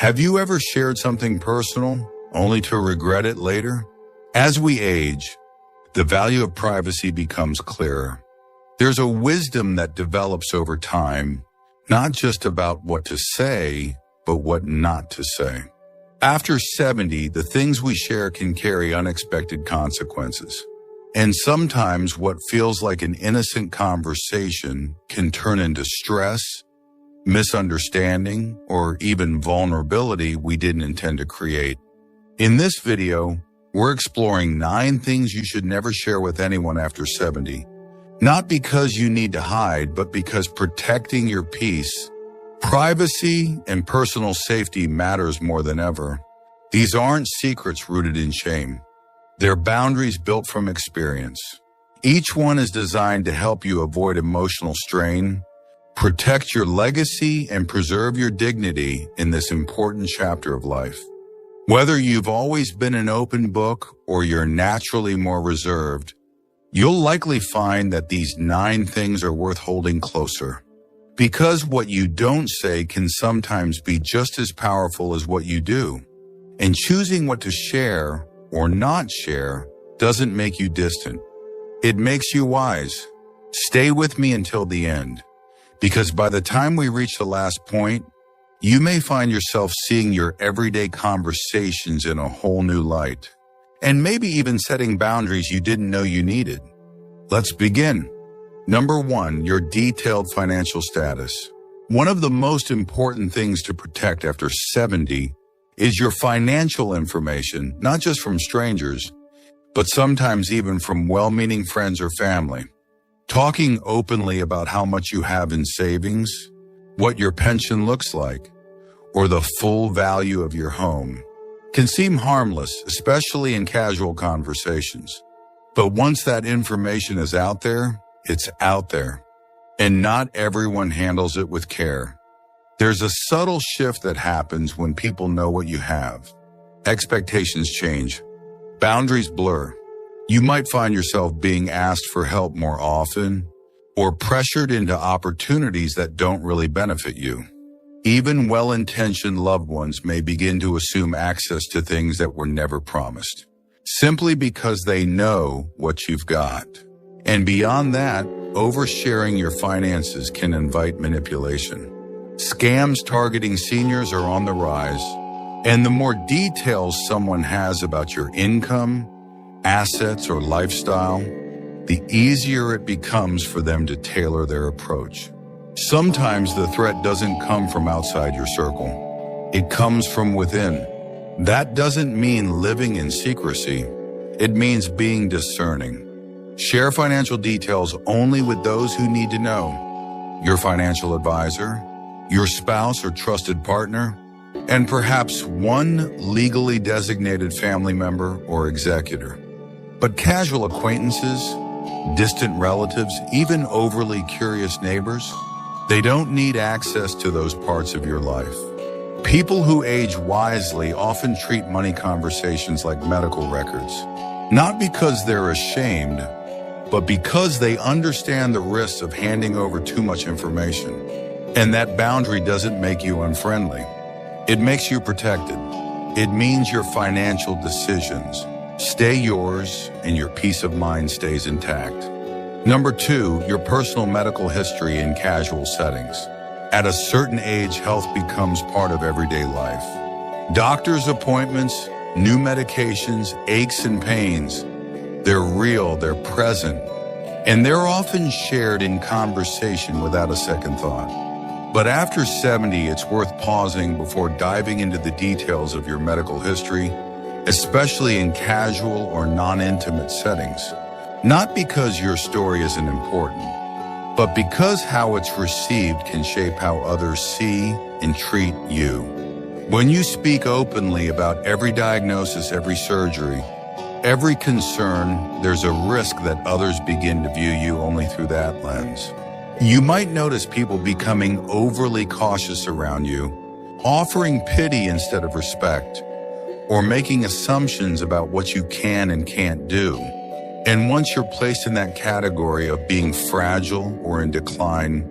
Have you ever shared something personal only to regret it later? As we age, the value of privacy becomes clearer. There's a wisdom that develops over time, not just about what to say, but what not to say. After 70, the things we share can carry unexpected consequences. And sometimes what feels like an innocent conversation can turn into stress, misunderstanding, or even vulnerability we didn't intend to create. In this video, we're exploring 9 things you should never share with anyone after 70. Not because you need to hide, but because protecting your peace, privacy, and personal safety matters more than ever. These aren't secrets rooted in shame. They're boundaries built from experience. Each one is designed to help you avoid emotional strain, protect your legacy, and preserve your dignity in this important chapter of life. Whether you've always been an open book or you're naturally more reserved, you'll likely find that these 9 things are worth holding closer. Because what you don't say can sometimes be just as powerful as what you do. And choosing what to share or not share doesn't make you distant. It makes you wise. Stay with me until the end, because by the time we reach the last point, you may find yourself seeing your everyday conversations in a whole new light, and maybe even setting boundaries you didn't know you needed. Let's begin. Number 1, your detailed financial status. One of the most important things to protect after 70 is your financial information, not just from strangers, but sometimes even from well-meaning friends or family. Talking openly about how much you have in savings, what your pension looks like, or the full value of your home can seem harmless, especially in casual conversations. But once that information is out there, it's out there. And not everyone handles it with care. There's a subtle shift that happens when people know what you have. Expectations change. Boundaries blur. You might find yourself being asked for help more often, or pressured into opportunities that don't really benefit you. Even well-intentioned loved ones may begin to assume access to things that were never promised, simply because they know what you've got. And beyond that, oversharing your finances can invite manipulation. Scams targeting seniors are on the rise, and the more details someone has about your income, assets, or lifestyle, the easier it becomes for them to tailor their approach. Sometimes the threat doesn't come from outside your circle. It comes from within. That doesn't mean living in secrecy. It means being discerning. Share financial details only with those who need to know. Your financial advisor, your spouse or trusted partner, and perhaps one legally designated family member or executor. But casual acquaintances, distant relatives, even overly curious neighbors, they don't need access to those parts of your life. People who age wisely often treat money conversations like medical records, not because they're ashamed, but because they understand the risks of handing over too much information. And that boundary doesn't make you unfriendly. It makes you protected. It means your financial decisions stay yours and your peace of mind stays intact. Number 2, your personal medical history in casual settings. At a certain age, health becomes part of everyday life. Doctor's appointments, new medications, aches and pains, they're real, they're present, and they're often shared in conversation without a second thought. But after 70, it's worth pausing before diving into the details of your medical history, especially in casual or non-intimate settings. Not because your story isn't important, but because how it's received can shape how others see and treat you. When you speak openly about every diagnosis, every surgery, every concern, there's a risk that others begin to view you only through that lens. You might notice people becoming overly cautious around you, offering pity instead of respect, or making assumptions about what you can and can't do. And once you're placed in that category of being fragile or in decline,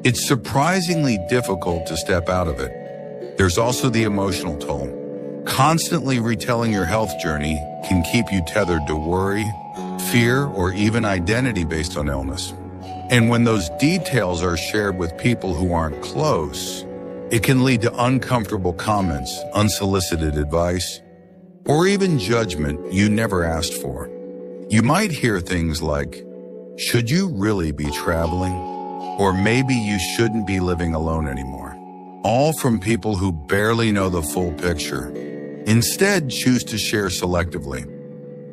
it's surprisingly difficult to step out of it. There's also the emotional toll. Constantly retelling your health journey can keep you tethered to worry, fear, or even identity based on illness. And when those details are shared with people who aren't close, it can lead to uncomfortable comments, unsolicited advice, or even judgment you never asked for. You might hear things like, "Should you really be traveling?" Or maybe you shouldn't be living alone anymore. All from people who barely know the full picture. Instead, choose to share selectively.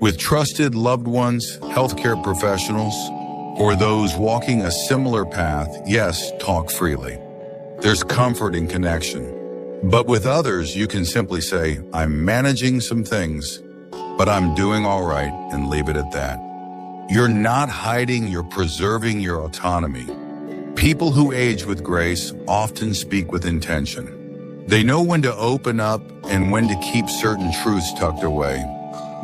With trusted loved ones, healthcare professionals, or those walking a similar path, yes, talk freely. There's comfort in connection. But with others, you can simply say, "I'm managing some things, but I'm doing all right," and leave it at that. You're not hiding, you're preserving your autonomy. People who age with grace often speak with intention. They know when to open up and when to keep certain truths tucked away.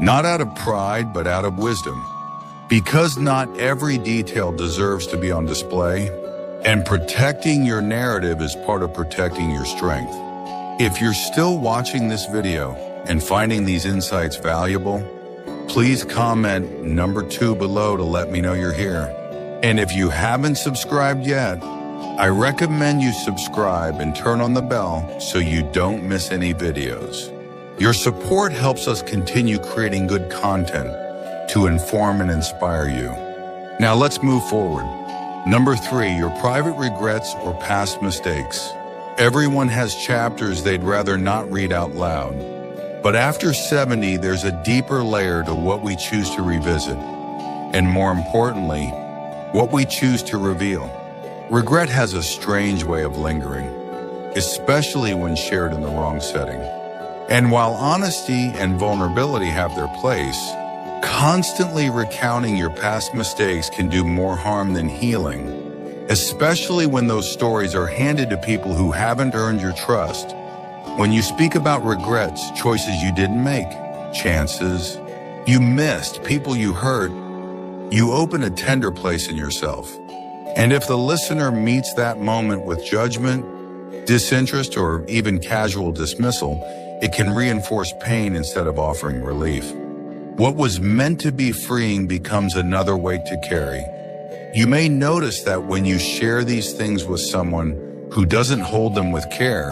Not out of pride, but out of wisdom. Because not every detail deserves to be on display, and protecting your narrative is part of protecting your strength. If you're still watching this video and finding these insights valuable, please comment number 2 below to let me know you're here. And if you haven't subscribed yet, I recommend you subscribe and turn on the bell so you don't miss any videos. Your support helps us continue creating good content to inform and inspire you. Now let's move forward. Number 3, your private regrets or past mistakes. Everyone has chapters they'd rather not read out loud. But after 70, there's a deeper layer to what we choose to revisit. And more importantly, what we choose to reveal. Regret has a strange way of lingering, especially when shared in the wrong setting. And while honesty and vulnerability have their place, constantly recounting your past mistakes can do more harm than healing, especially when those stories are handed to people who haven't earned your trust. When you speak about regrets, choices you didn't make, chances you missed, people you hurt, you open a tender place in yourself. And if the listener meets that moment with judgment, disinterest, or even casual dismissal, it can reinforce pain instead of offering relief. What was meant to be freeing becomes another weight to carry. You may notice that when you share these things with someone who doesn't hold them with care,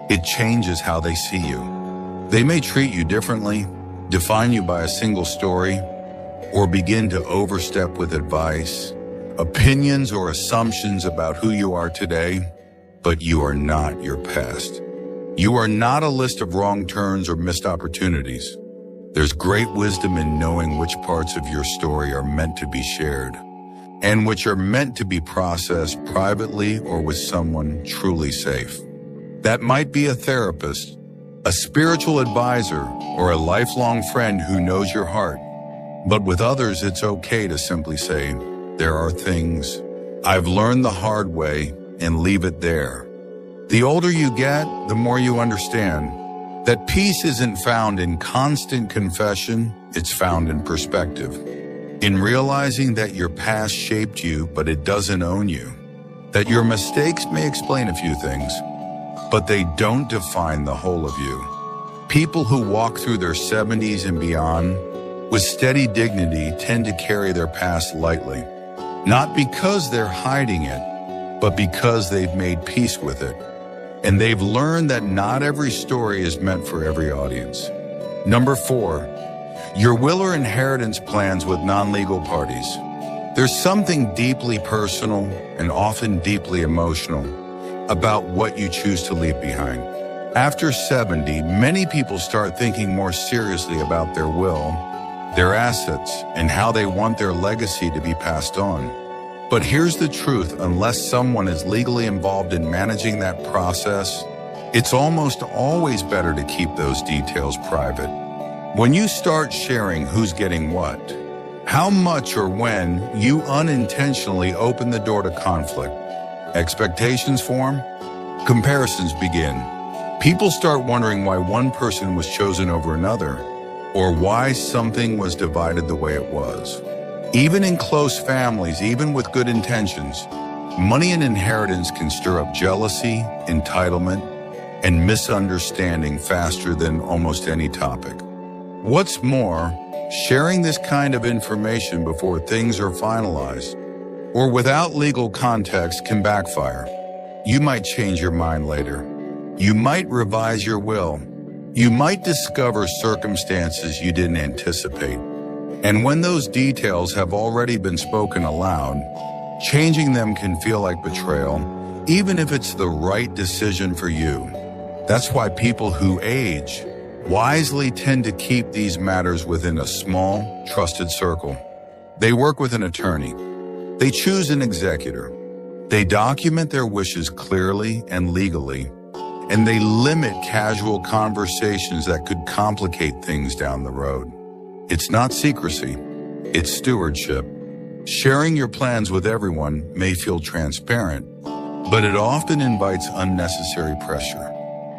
it changes how they see you. They may treat you differently, define you by a single story, or begin to overstep with advice, opinions, or assumptions about who you are today, but you are not your past. You are not a list of wrong turns or missed opportunities. There's great wisdom in knowing which parts of your story are meant to be shared, and which are meant to be processed privately or with someone truly safe. That might be a therapist, a spiritual advisor, or a lifelong friend who knows your heart. But with others, it's okay to simply say, "There are things I've learned the hard way," and leave it there. The older you get, the more you understand that peace isn't found in constant confession, it's found in perspective. In realizing that your past shaped you, but it doesn't own you. That your mistakes may explain a few things, but they don't define the whole of you. People who walk through their 70s and beyond with steady dignity tend to carry their past lightly. Not because they're hiding it, but because they've made peace with it. And they've learned that not every story is meant for every audience. Number 4, your will or inheritance plans with non-legal parties. There's something deeply personal and often deeply emotional about what you choose to leave behind. After 70, many people start thinking more seriously about their will, their assets, and how they want their legacy to be passed on. But here's the truth, unless someone is legally involved in managing that process, it's almost always better to keep those details private. When you start sharing who's getting what, how much or when, you unintentionally open the door to conflict. Expectations form, comparisons begin. People start wondering why one person was chosen over another, or why something was divided the way it was. Even in close families, even with good intentions, money and inheritance can stir up jealousy, entitlement, and misunderstanding faster than almost any topic. What's more, sharing this kind of information before things are finalized or without legal context can backfire. You might change your mind later. You might revise your will. You might discover circumstances you didn't anticipate. And when those details have already been spoken aloud, changing them can feel like betrayal, even if it's the right decision for you. That's why people who age wisely tend to keep these matters within a small, trusted circle. They work with an attorney. They choose an executor. They document their wishes clearly and legally, and they limit casual conversations that could complicate things down the road. It's not secrecy, it's stewardship. Sharing your plans with everyone may feel transparent, but it often invites unnecessary pressure.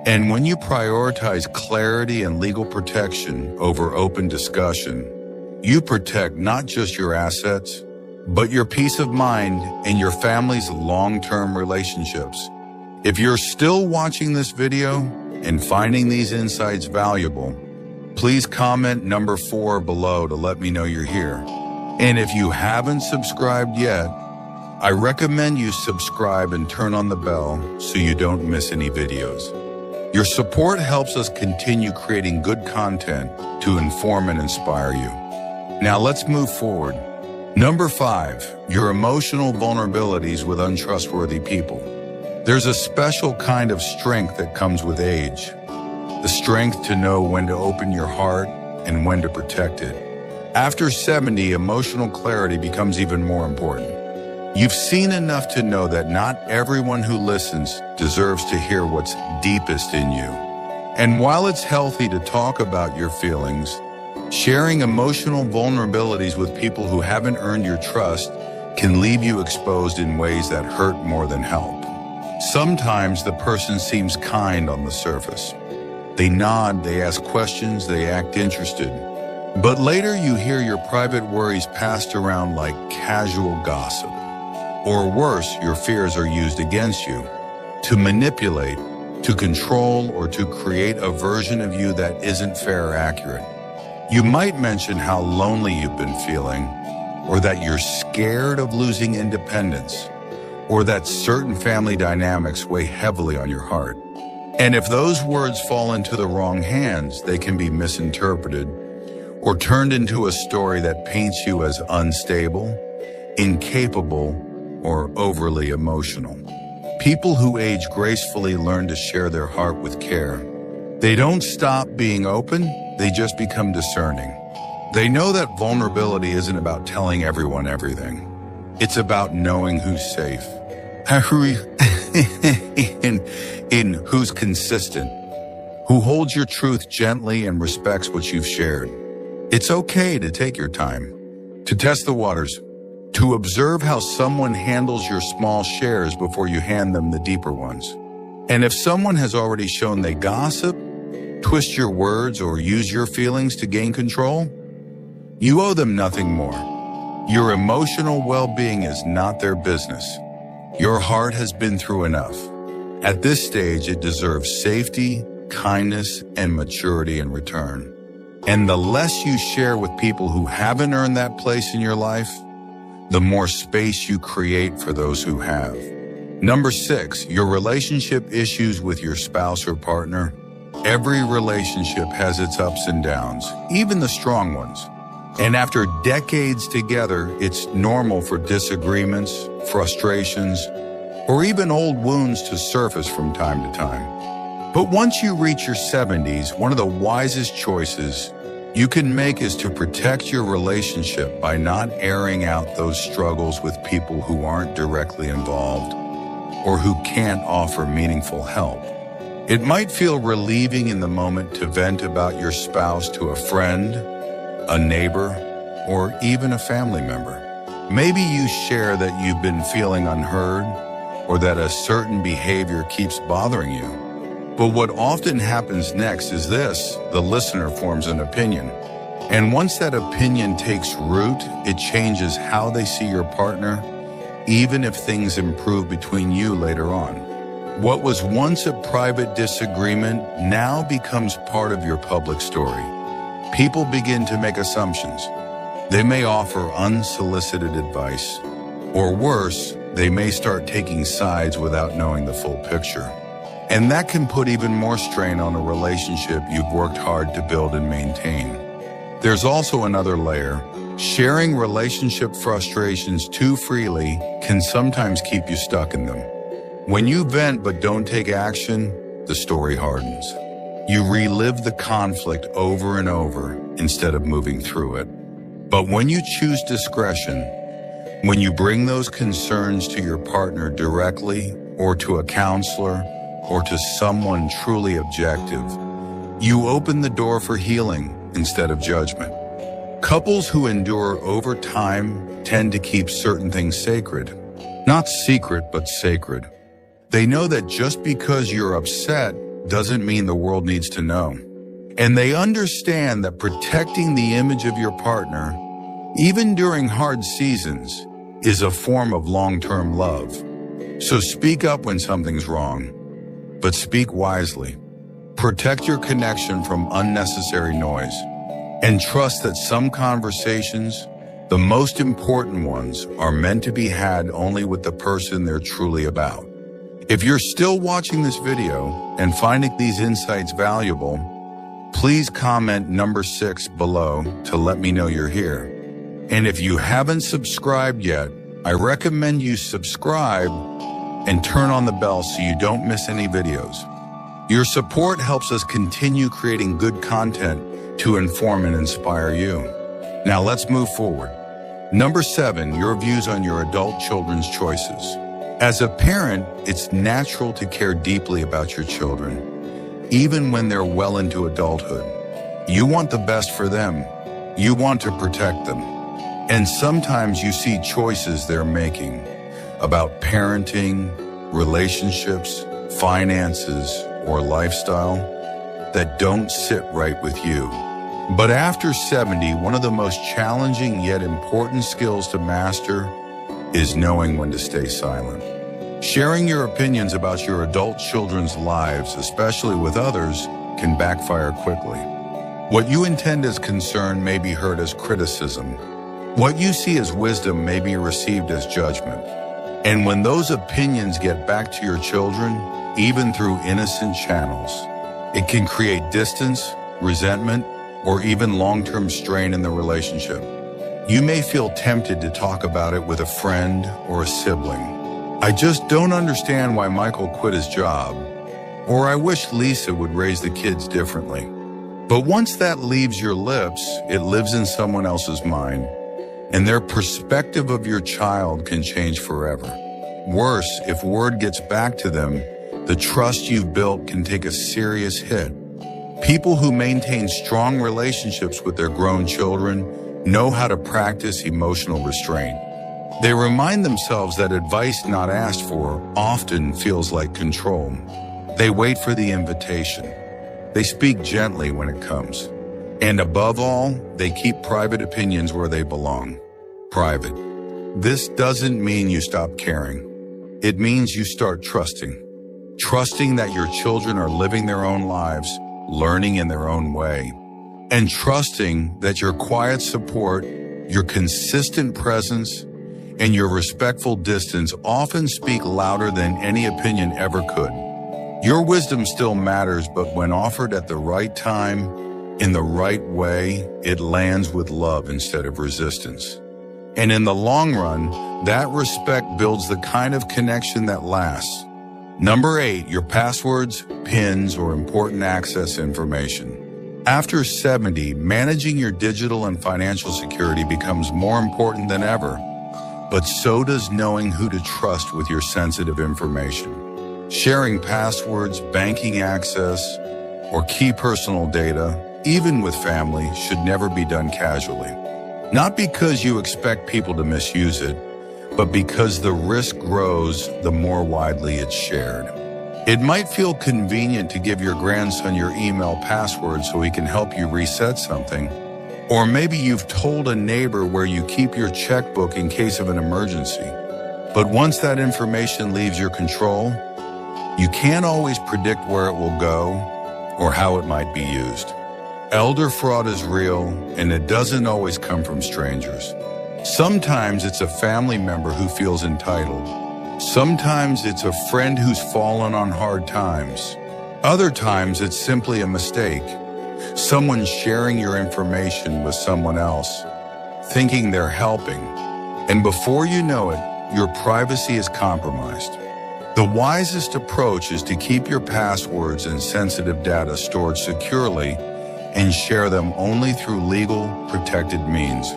And when you prioritize clarity and legal protection over open discussion, you protect not just your assets, but your peace of mind and your family's long-term relationships. If you're still watching this video and finding these insights valuable, please comment number 4 below to let me know you're here. And if you haven't subscribed yet, I recommend you subscribe and turn on the bell so you don't miss any videos. Your support helps us continue creating good content to inform and inspire you. Now let's move forward. Number 5, your emotional vulnerabilities with untrustworthy people. There's a special kind of strength that comes with age. The strength to know when to open your heart and when to protect it. After 70, emotional clarity becomes even more important. You've seen enough to know that not everyone who listens deserves to hear what's deepest in you. And while it's healthy to talk about your feelings, sharing emotional vulnerabilities with people who haven't earned your trust can leave you exposed in ways that hurt more than help. Sometimes the person seems kind on the surface. They nod, they ask questions, they act interested. But later you hear your private worries passed around like casual gossip. Or worse, your fears are used against you to manipulate, to control, or to create a version of you that isn't fair or accurate. You might mention how lonely you've been feeling, or that you're scared of losing independence, or that certain family dynamics weigh heavily on your heart. And if those words fall into the wrong hands, they can be misinterpreted or turned into a story that paints you as unstable, incapable, or overly emotional. People who age gracefully learn to share their heart with care. They don't stop being open, they just become discerning. They know that vulnerability isn't about telling everyone everything. It's about knowing who's safe. in who's consistent, who holds your truth gently and respects what you've shared. It's okay to take your time, to test the waters, to observe how someone handles your small shares before you hand them the deeper ones. And if someone has already shown they gossip, twist your words, or use your feelings to gain control, you owe them nothing more. Your emotional well-being is not their business. Your heart has been through enough. At this stage, it deserves safety, kindness, and maturity in return. And the less you share with people who haven't earned that place in your life, the more space you create for those who have. Number 6, your relationship issues with your spouse or partner. Every relationship has its ups and downs, even the strong ones. And after decades together, it's normal for disagreements, frustrations, or even old wounds to surface from time to time. But once you reach your 70s, one of the wisest choices you can make is to protect your relationship by not airing out those struggles with people who aren't directly involved or who can't offer meaningful help. It might feel relieving in the moment to vent about your spouse to a friend, a neighbor, or even a family member. Maybe you share that you've been feeling unheard or that a certain behavior keeps bothering you. But what often happens next is this: the listener forms an opinion. And once that opinion takes root, it changes how they see your partner, even if things improve between you later on. What was once a private disagreement now becomes part of your public story. People begin to make assumptions. They may offer unsolicited advice. Or worse, they may start taking sides without knowing the full picture. And that can put even more strain on a relationship you've worked hard to build and maintain. There's also another layer. Sharing relationship frustrations too freely can sometimes keep you stuck in them. When you vent but don't take action, the story hardens. You relive the conflict over and over instead of moving through it. But when you choose discretion, when you bring those concerns to your partner directly or to a counselor or to someone truly objective, you open the door for healing instead of judgment. Couples who endure over time tend to keep certain things sacred. Not secret, but sacred. They know that just because you're upset doesn't mean the world needs to know. And they understand that protecting the image of your partner, even during hard seasons, is a form of long-term love. So speak up when something's wrong, but speak wisely. Protect your connection from unnecessary noise. And trust that some conversations, the most important ones, are meant to be had only with the person they're truly about. If you're still watching this video and finding these insights valuable, please comment number 6 below to let me know you're here. And if you haven't subscribed yet, I recommend you subscribe and turn on the bell so you don't miss any videos. Your support helps us continue creating good content to inform and inspire you. Now let's move forward. Number 7, your views on your adult children's choices. As a parent, it's natural to care deeply about your children, even when they're well into adulthood. You want the best for them. You want to protect them. And sometimes you see choices they're making about parenting, relationships, finances, or lifestyle that don't sit right with you. But after 70, one of the most challenging yet important skills to master is knowing when to stay silent. Sharing your opinions about your adult children's lives, especially with others, can backfire quickly. What you intend as concern may be heard as criticism. What you see as wisdom may be received as judgment. And when those opinions get back to your children, even through innocent channels, it can create distance, resentment, or even long-term strain in the relationship. You may feel tempted to talk about it with a friend or a sibling. I just don't understand why Michael quit his job. Or I wish Lisa would raise the kids differently. But once that leaves your lips, it lives in someone else's mind, and their perspective of your child can change forever. Worse, if word gets back to them, the trust you've built can take a serious hit. People who maintain strong relationships with their grown children know how to practice emotional restraint. They remind themselves that advice not asked for often feels like control. They wait for the invitation. They speak gently when it comes. And above all, they keep private opinions where they belong. Private. This doesn't mean you stop caring. It means you start trusting. Trusting that your children are living their own lives, learning in their own way, and trusting that your quiet support, your consistent presence, and your respectful distance often speak louder than any opinion ever could. Your wisdom still matters, but when offered at the right time, in the right way, it lands with love instead of resistance. And in the long run, that respect builds the kind of connection that lasts. Number 8, your passwords, PINs, or important access information. After 70, managing your digital and financial security becomes more important than ever, but so does knowing who to trust with your sensitive information. Sharing passwords, banking access, or key personal data, even with family, should never be done casually. Not because you expect people to misuse it, but because the risk grows the more widely it's shared. It might feel convenient to give your grandson your email password so he can help you reset something. Or maybe you've told a neighbor where you keep your checkbook in case of an emergency. But once that information leaves your control, You can't always predict where it will go or how it might be used. Elder fraud is real, and it doesn't always come from strangers. Sometimes it's a family member who feels entitled. Sometimes it's a friend who's fallen on hard times. Other times it's simply a mistake. Someone sharing your information with someone else, thinking they're helping. And before you know it, your privacy is compromised. The wisest approach is to keep your passwords and sensitive data stored securely and share them only through legal, protected means.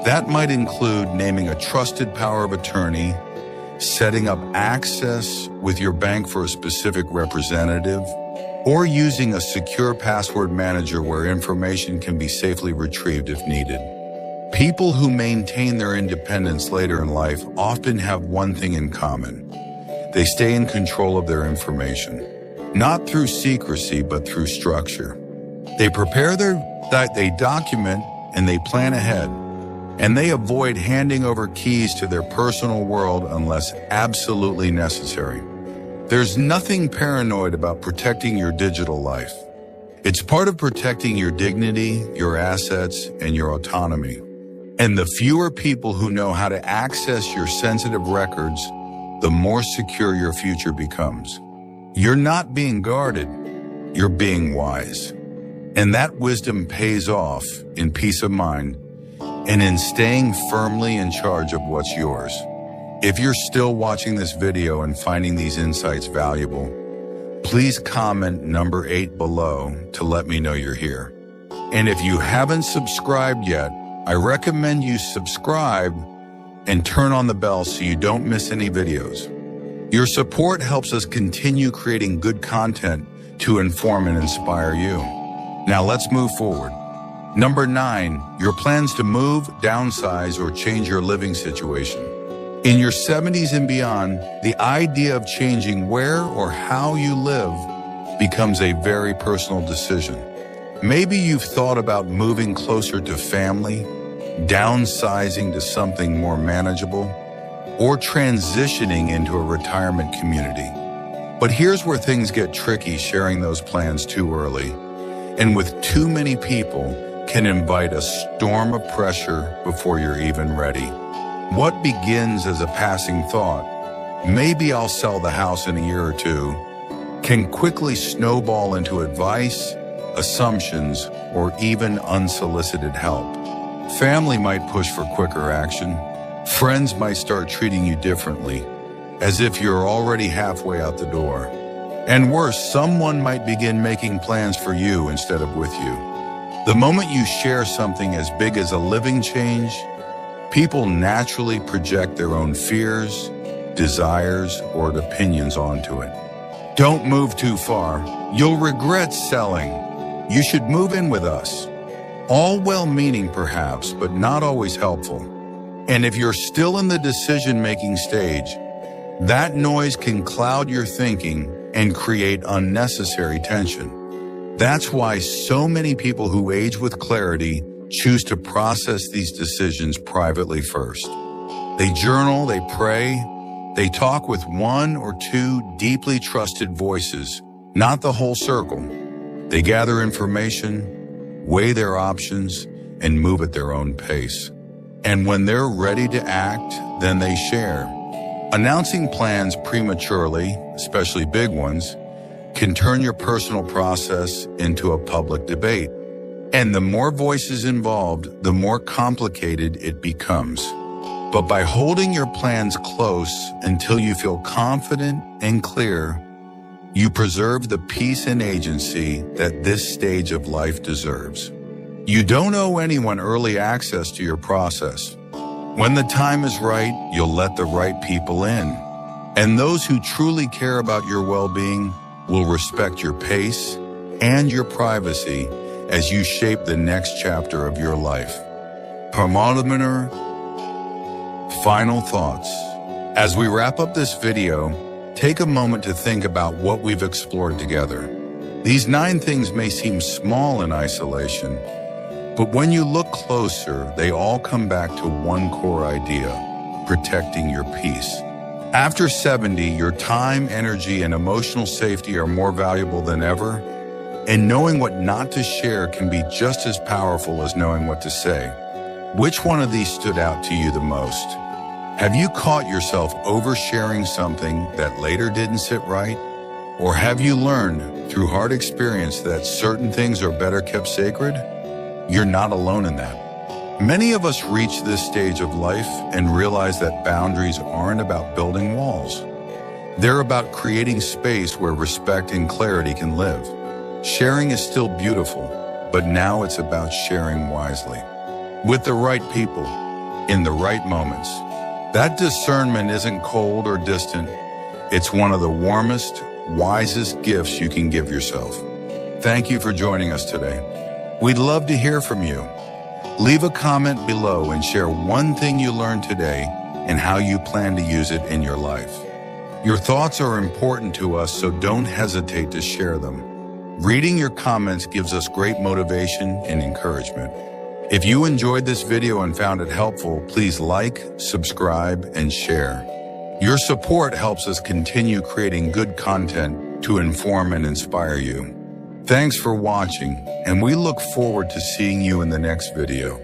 That might include naming a trusted power of attorney, setting up access with your bank for a specific representative, or using a secure password manager where information can be safely retrieved if needed. People who maintain their independence later in life often have one thing in common. They stay in control of their information, not through secrecy, but through structure. They they document and they plan ahead, and they avoid handing over keys to their personal world unless absolutely necessary. There's nothing paranoid about protecting your digital life. It's part of protecting your dignity, your assets, and your autonomy. And the fewer people who know how to access your sensitive records, the more secure your future becomes. You're not being guarded, you're being wise. And that wisdom pays off in peace of mind and in staying firmly in charge of what's yours. If you're still watching this video and finding these insights valuable, please comment number 8 below to let me know you're here. And if you haven't subscribed yet, I recommend you subscribe and turn on the bell so you don't miss any videos. Your support helps us continue creating good content to inform and inspire you. Now let's move forward. Number 9, your plans to move, downsize, or change your living situation. In your 70s and beyond, the idea of changing where or how you live becomes a very personal decision. Maybe you've thought about moving closer to family, downsizing to something more manageable, or transitioning into a retirement community. But here's where things get tricky. Sharing those plans too early and with too many people can invite a storm of pressure before you're even ready. What begins as a passing thought, maybe I'll sell the house in a year or two, can quickly snowball into advice, assumptions, or even unsolicited help. Family might push for quicker action. Friends might start treating you differently, as if you're already halfway out the door. And worse, someone might begin making plans for you instead of with you. The moment you share something as big as a living change, people naturally project their own fears, desires, or opinions onto it. Don't move too far. You'll regret selling. You should move in with us. All well-meaning perhaps, but not always helpful. And if you're still in the decision-making stage, that noise can cloud your thinking and create unnecessary tension. That's why so many people who age with clarity choose to process these decisions privately first. They journal, they pray, they talk with 1 or 2 deeply trusted voices, not the whole circle. They gather information, weigh their options, and move at their own pace. And when they're ready to act, then they share. Announcing plans prematurely, especially big ones, can turn your personal process into a public debate. And the more voices involved, the more complicated it becomes. But by holding your plans close until you feel confident and clear, you preserve the peace and agency that this stage of life deserves. You don't owe anyone early access to your process. When the time is right, you'll let the right people in. And those who truly care about your well-being will respect your pace and your privacy as you shape the next chapter of your life. Parliamentary final thoughts. As we wrap up this video, take a moment to think about what we've explored together. These 9 things may seem small in isolation, but when you look closer, they all come back to one core idea: protecting your peace. After 70, your time, energy, and emotional safety are more valuable than ever, and knowing what not to share can be just as powerful as knowing what to say. Which one of these stood out to you the most? Have you caught yourself oversharing something that later didn't sit right? Or have you learned through hard experience that certain things are better kept sacred? You're not alone in that. Many of us reach this stage of life and realize that boundaries aren't about building walls. They're about creating space where respect and clarity can live. Sharing is still beautiful, but now it's about sharing wisely. With the right people, in the right moments. That discernment isn't cold or distant. It's one of the warmest, wisest gifts you can give yourself. Thank you for joining us today. We'd love to hear from you. Leave a comment below and share one thing you learned today and how you plan to use it in your life. Your thoughts are important to us, so don't hesitate to share them. Reading your comments gives us great motivation and encouragement. If you enjoyed this video and found it helpful, please like, subscribe, and share. Your support helps us continue creating good content to inform and inspire you. Thanks for watching, and we look forward to seeing you in the next video.